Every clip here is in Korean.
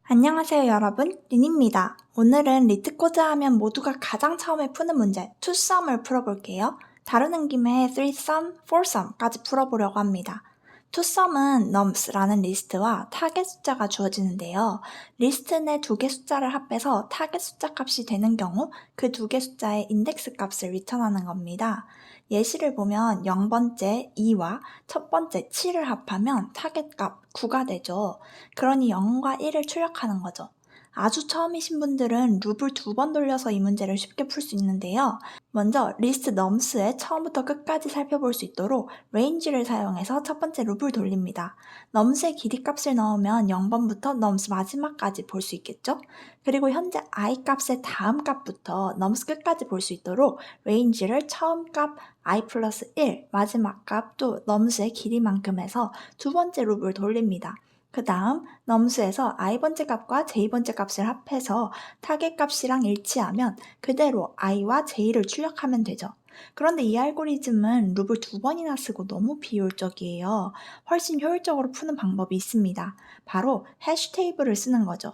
안녕하세요 여러분, 린입니다. 오늘은 리트코드 하면 모두가 가장 처음에 푸는 문제 투썸을 풀어볼게요. 다루는 김에 threesome, foursome까지 풀어보려고 합니다. 투썸은 nums라는 리스트와 타겟 숫자가 주어지는데요. 리스트 내 두 개 숫자를 합해서 타겟 숫자 값이 되는 경우 그 두 개 숫자의 인덱스 값을 리턴하는 겁니다. 예시를 보면 0번째 2와 첫 번째 7을 합하면 타겟 값 9가 되죠. 그러니 0과 1을 출력하는 거죠. 아주 처음이신 분들은 룹을 2번 돌려서 이 문제를 쉽게 풀 수 있는데요. 먼저 리스트 nums의 처음부터 끝까지 살펴볼 수 있도록 range를 사용해서 첫 번째 룹을 돌립니다. nums의 길이 값을 넣으면 0번부터 nums 마지막까지 볼 수 있겠죠? 그리고 현재 i 값의 다음 값부터 nums 끝까지 볼 수 있도록 range를 처음 값 i 플러스 1, 마지막 값 또 nums의 길이만큼 해서 두 번째 룹을 돌립니다. 그 다음 nums에서 i번째 값과 j번째 값을 합해서 타겟 값이랑 일치하면 그대로 i와 j를 출력하면 되죠. 그런데 이 알고리즘은 룹을 2번이나 쓰고 너무 비효율적이에요. 훨씬 효율적으로 푸는 방법이 있습니다. 바로 해시 테이블을 쓰는 거죠.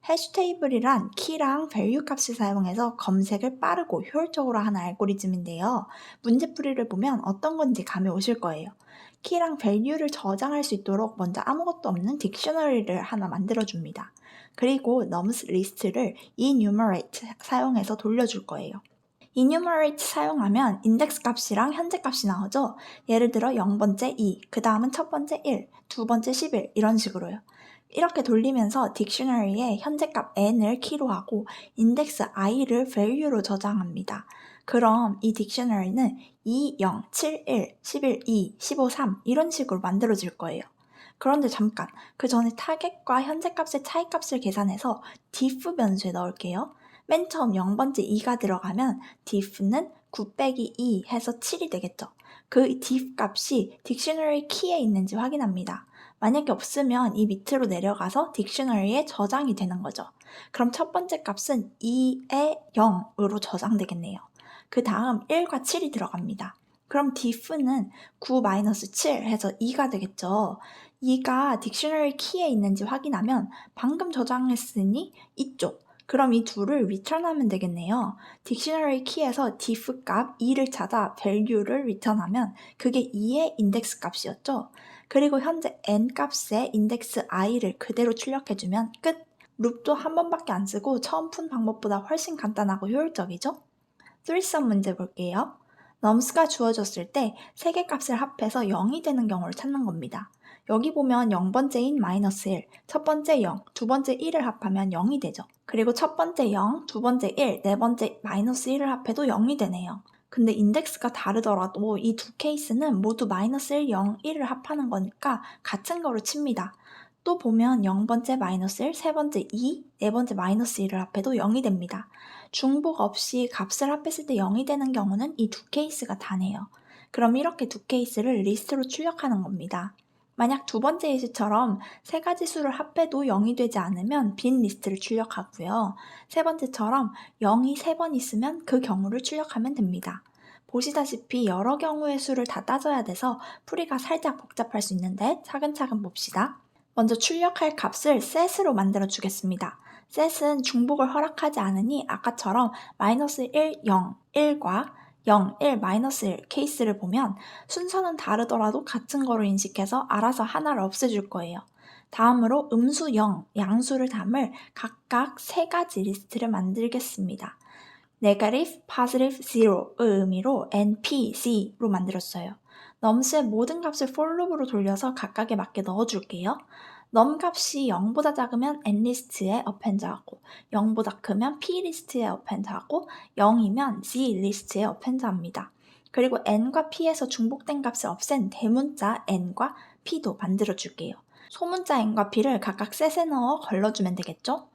해시 테이블이란 키랑 value 값을 사용해서 검색을 빠르고 효율적으로 하는 알고리즘인데요. 문제풀이를 보면 어떤 건지 감이 오실 거예요. 키랑 value를 저장할 수 있도록 먼저 아무것도 없는 딕셔너리를 하나 만들어줍니다. 그리고 nums 리스트를 enumerate 사용해서 돌려줄 거예요. enumerate 사용하면 인덱스 값이랑 현재 값이 나오죠. 예를 들어 0번째 2, 그 다음은 첫 번째 1, 두 번째 11 이런 식으로요. 이렇게 돌리면서 딕셔너리에 현재 값 n을 키로 하고 인덱스 i를 value로 저장합니다. 그럼 이 딕셔너리는 2, 0, 7, 1, 11, 2, 15, 3 이런 식으로 만들어질 거예요. 그런데 잠깐, 그 전에 타겟과 현재 값의 차이 값을 계산해서 diff 변수에 넣을게요. 맨 처음 0번째 2가 들어가면 diff는 9 빼기 2 해서 7이 되겠죠. 그 diff 값이 딕셔너리 키에 있는지 확인합니다. 만약에 없으면 이 밑으로 내려가서 딕셔너리에 저장이 되는 거죠. 그럼 첫 번째 값은 2에 0으로 저장되겠네요. 그 다음 1과 7이 들어갑니다. 그럼 diff는 9-7 해서 2가 되겠죠. 2가 딕셔너리 키에 있는지 확인하면 방금 저장했으니 이쪽. 그럼 이 둘을 return하면 되겠네요. 딕셔너리 키에서 diff 값 2를 찾아 value를 return하면 그게 2의 인덱스 값이었죠. 그리고 현재 n 값의 인덱스 i를 그대로 출력해주면 끝! 룹도 한 번밖에 안 쓰고 처음 푼 방법보다 훨씬 간단하고 효율적이죠? threesome 문제 볼게요. nums가 주어졌을 때 세 개 값을 합해서 0이 되는 경우를 찾는 겁니다. 여기 보면 0번째인 마이너스 1, 첫 번째 0, 두 번째 1을 합하면 0이 되죠. 그리고 첫 번째 0, 두 번째 1, 네 번째 마이너스 1을 합해도 0이 되네요. 근데 인덱스가 다르더라도 이 두 케이스는 모두 마이너스 1, 0, 1을 합하는 거니까 같은 거로 칩니다. 또 보면 0번째 마이너스 1, 세 번째 2, 네 번째 마이너스 1을 합해도 0이 됩니다. 중복 없이 값을 합했을 때 0이 되는 경우는 이 두 케이스가 다네요. 그럼 이렇게 두 케이스를 리스트로 출력하는 겁니다. 만약 두 번째 예시처럼 세 가지 수를 합해도 0이 되지 않으면 빈 리스트를 출력하고요. 세 번째처럼 0이 세 번 있으면 그 경우를 출력하면 됩니다. 보시다시피 여러 경우의 수를 다 따져야 돼서 풀이가 살짝 복잡할 수 있는데 차근차근 봅시다. 먼저 출력할 값을 set으로 만들어 주겠습니다. set은 중복을 허락하지 않으니 아까처럼 마이너스 1, 0, 1과 0, 1, 마이너스 1 케이스를 보면 순서는 다르더라도 같은 거로 인식해서 알아서 하나를 없애줄 거예요. 다음으로 음수 0, 양수를 담을 각각 세 가지 리스트를 만들겠습니다. negative, positive, zero의 의미로 npc로 만들었어요. nums의 모든 값을 for loop으로 돌려서 각각에 맞게 넣어줄게요. num 값이 0보다 작으면 n리스트에 append하고 0보다 크면 p리스트에 append하고 0이면 z리스트에 append합니다. 그리고 n과 p에서 중복된 값을 없앤 대문자 n과 p도 만들어줄게요. 소문자 n과 p를 각각 셋에 넣어 걸러주면 되겠죠?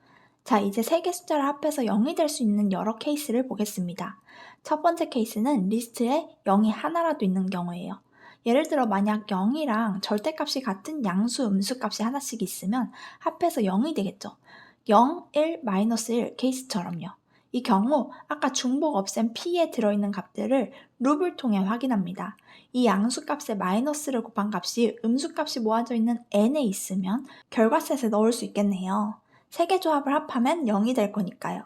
자, 이제 세 개 숫자를 합해서 0이 될 수 있는 여러 케이스를 보겠습니다. 첫 번째 케이스는 리스트에 0이 하나라도 있는 경우예요. 예를 들어 만약 0이랑 절대값이 같은 양수, 음수값이 하나씩 있으면 합해서 0이 되겠죠. 0, 1, 마이너스 1 케이스처럼요. 이 경우 아까 중복 없앤 p에 들어있는 값들을 룹을 통해 확인합니다. 이 양수값에 마이너스를 곱한 값이 음수값이 모아져 있는 n에 있으면 결과셋에 넣을 수 있겠네요. 세 개 조합을 합하면 0이 될 거니까요.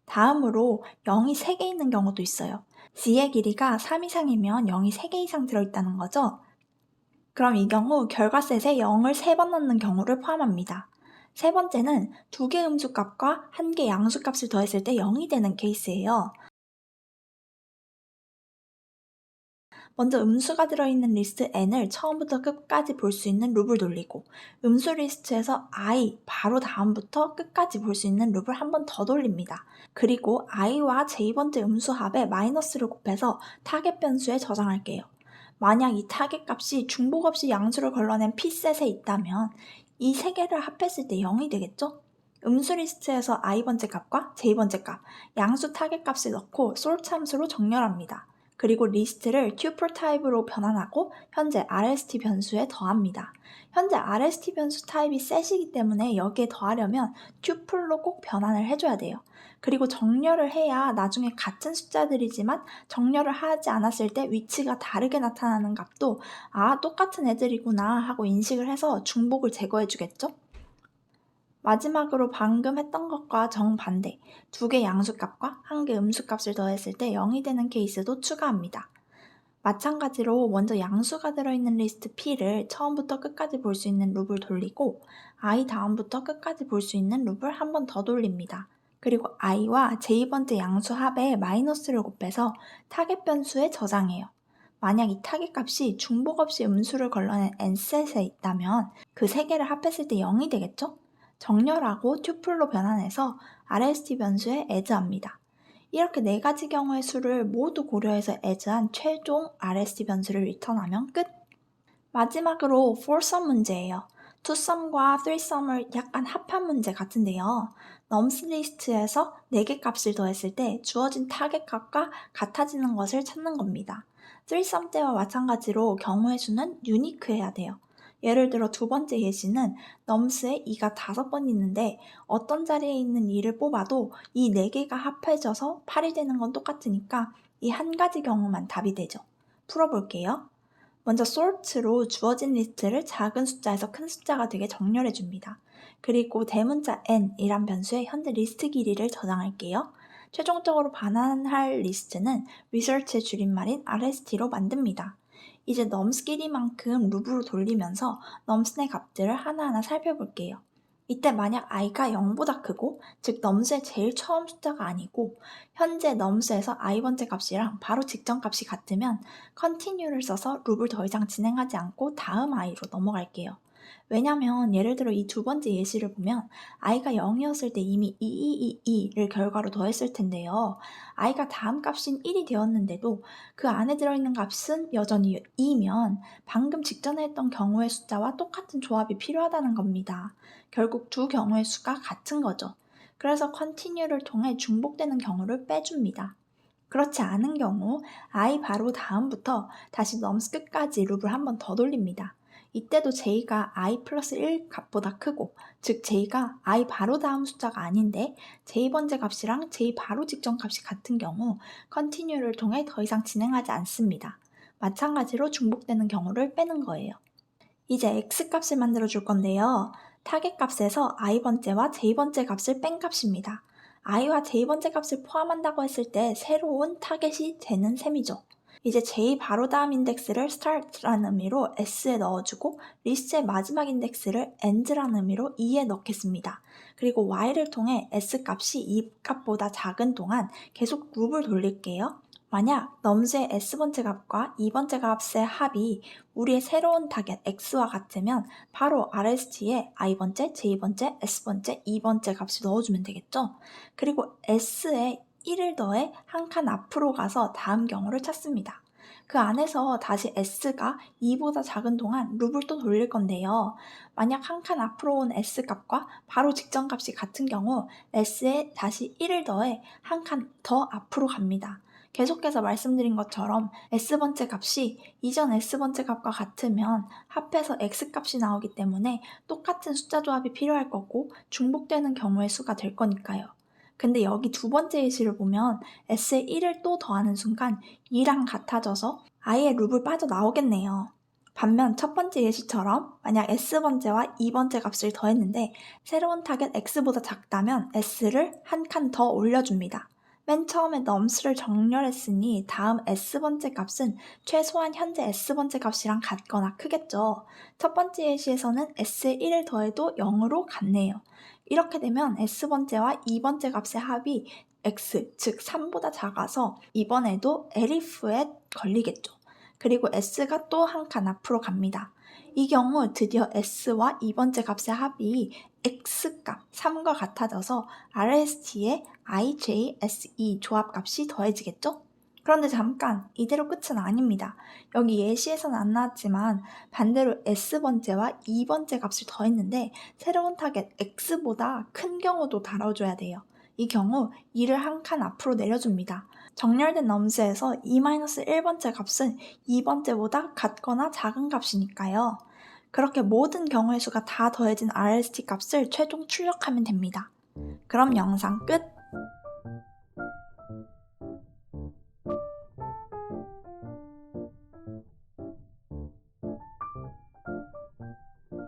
다음으로 0이 3개 있는 경우도 있어요. C의 길이가 3 이상이면 0이 3개 이상 들어있다는 거죠. 그럼 이 경우 결과셋에 0을 3번 넣는 경우를 포함합니다. 세 번째는 2개 음수값과 1개 양수값을 더했을 때 0이 되는 케이스예요. 먼저 음수가 들어있는 리스트 n을 처음부터 끝까지 볼 수 있는 룹을 돌리고 음수 리스트에서 i 바로 다음부터 끝까지 볼 수 있는 룹을 한 번 더 돌립니다. 그리고 i와 j번째 음수 합에 마이너스를 곱해서 타겟 변수에 저장할게요. 만약 이 타겟 값이 중복 없이 양수를 걸러낸 p셋에 있다면 이 세 개를 합했을 때 0이 되겠죠? 음수 리스트에서 i번째 값과 j번째 값, 양수 타겟 값을 넣고 sort 함수로 정렬합니다. 그리고 리스트를 tuple 타입으로 변환하고 현재 RST 변수에 더합니다. 현재 RST 변수 타입이 set이기 때문에 여기에 더하려면 tuple로 꼭 변환을 해줘야 돼요. 그리고 정렬을 해야 나중에 같은 숫자들이지만 정렬을 하지 않았을 때 위치가 다르게 나타나는 값도 똑같은 애들이구나 하고 인식을 해서 중복을 제거해주겠죠? 마지막으로 방금 했던 것과 정반대, 2개 양수값과 1개 음수값을 더했을 때 0이 되는 케이스도 추가합니다. 마찬가지로 먼저 양수가 들어있는 리스트 P를 처음부터 끝까지 볼 수 있는 룹을 돌리고 i 다음부터 끝까지 볼 수 있는 룹을 한 번 더 돌립니다. 그리고 i와 j번째 양수 합에 마이너스를 곱해서 타겟 변수에 저장해요. 만약 이 타겟 값이 중복 없이 음수를 걸러낸 n셋에 있다면 그 세 개를 합했을 때 0이 되겠죠? 정렬하고 튜플로 변환해서 RST 변수에 as합니다. 이렇게 네 가지 경우의 수를 모두 고려해서 as한 최종 RST 변수를 리턴하면 끝! 마지막으로 fourSum 문제예요. twoSum과 threeSum을 약간 합한 문제 같은데요. 넘스 리스트에서 4개 값을 더했을 때 주어진 타겟 값과 같아지는 것을 찾는 겁니다. threeSum 때와 마찬가지로 경우의 수는 유니크해야 돼요. 예를 들어 두 번째 예시는 넘스에 2가 5번 있는데 어떤 자리에 있는 2를 뽑아도 이 4개가 합해져서 8이 되는 건 똑같으니까 이 한 가지 경우만 답이 되죠. 풀어볼게요. 먼저 sort로 주어진 리스트를 작은 숫자에서 큰 숫자가 되게 정렬해 줍니다. 그리고 대문자 n이란 변수에 현재 리스트 길이를 저장할게요. 최종적으로 반환할 리스트는 research의 줄임말인 RST로 만듭니다. 이제 넘스 길이만큼 룹으로 돌리면서 넘스의 값들을 하나하나 살펴볼게요. 이때 만약 i가 0보다 크고, 즉 넘스의 제일 처음 숫자가 아니고 현재 넘스에서 i번째 값이랑 바로 직전 값이 같으면 continue를 써서 룹을 더 이상 진행하지 않고 다음 i로 넘어갈게요. 왜냐면 예를 들어 이 두 번째 예시를 보면 i가 0이었을 때 이미 2222를 결과로 더했을 텐데요. i가 다음 값인 1이 되었는데도 그 안에 들어있는 값은 여전히 2면 방금 직전에 했던 경우의 숫자와 똑같은 조합이 필요하다는 겁니다. 결국 두 경우의 수가 같은 거죠. 그래서 continue를 통해 중복되는 경우를 빼줍니다. 그렇지 않은 경우 i 바로 다음부터 다시 넘스 끝까지 룹을 한 번 더 돌립니다. 이때도 j가 i 플러스 1 값보다 크고, 즉 j가 i 바로 다음 숫자가 아닌데 j번째 값이랑 j 바로 직전 값이 같은 경우 continue를 통해 더 이상 진행하지 않습니다. 마찬가지로 중복되는 경우를 빼는 거예요. 이제 x값을 만들어 줄 건데요. 타겟 값에서 i번째와 j번째 값을 뺀 값입니다. i와 j번째 값을 포함한다고 했을 때 새로운 타겟이 되는 셈이죠. 이제 j 바로 다음 인덱스를 start라는 의미로 s에 넣어주고 리스트의 마지막 인덱스를 end라는 의미로 e에 넣겠습니다. 그리고 while을 통해 s 값이 2 값보다 작은 동안 계속 룹을 돌릴게요. 만약 넘스의 s번째 값과 2번째 값의 합이 우리의 새로운 타겟 x와 같으면 바로 RST에 i번째, j번째, s번째, 2번째 값을 넣어주면 되겠죠? 그리고 s에 1을 더해 한 칸 앞으로 가서 다음 경우를 찾습니다. 그 안에서 다시 s가 2보다 작은 동안 룹을 또 돌릴 건데요. 만약 한 칸 앞으로 온 s 값과 바로 직전 값이 같은 경우 s에 다시 1을 더해 한 칸 더 앞으로 갑니다. 계속해서 말씀드린 것처럼 s번째 값이 이전 s번째 값과 같으면 합해서 x값이 나오기 때문에 똑같은 숫자 조합이 필요할 거고 중복되는 경우의 수가 될 거니까요. 근데 여기 두 번째 예시를 보면 s에 1을 또 더하는 순간 2랑 같아져서 아예 룹을 빠져나오겠네요. 반면 첫 번째 예시처럼 만약 S번째와 2번째 값을 더했는데 새로운 타겟 X보다 작다면 S를 한 칸 더 올려줍니다. 맨 처음에 nums를 정렬했으니 다음 S번째 값은 최소한 현재 S번째 값이랑 같거나 크겠죠. 첫 번째 예시에서는 S1을 더해도 0으로 같네요. 이렇게 되면 S번째와 2번째 값의 합이 X, 즉 3보다 작아서 이번에도 elif에 걸리겠죠. 그리고 S가 또 한 칸 앞으로 갑니다. 이 경우 드디어 S와 2번째 값의 합이 X값 3과 같아져서 RST의 IJSE 조합값이 더해지겠죠? 그런데 잠깐, 이대로 끝은 아닙니다. 여기 예시에서는 안 나왔지만 반대로 S번째와 2번째 값을 더했는데 새로운 타겟 X보다 큰 경우도 다뤄줘야 돼요. 이 경우 2를 한 칸 앞으로 내려줍니다. 정렬된 넘스에서 2-1번째 값은 2번째보다 같거나 작은 값이니까요. 그렇게 모든 경우의 수가 다 더해진 RST 값을 최종 출력하면 됩니다. 그럼 영상 끝!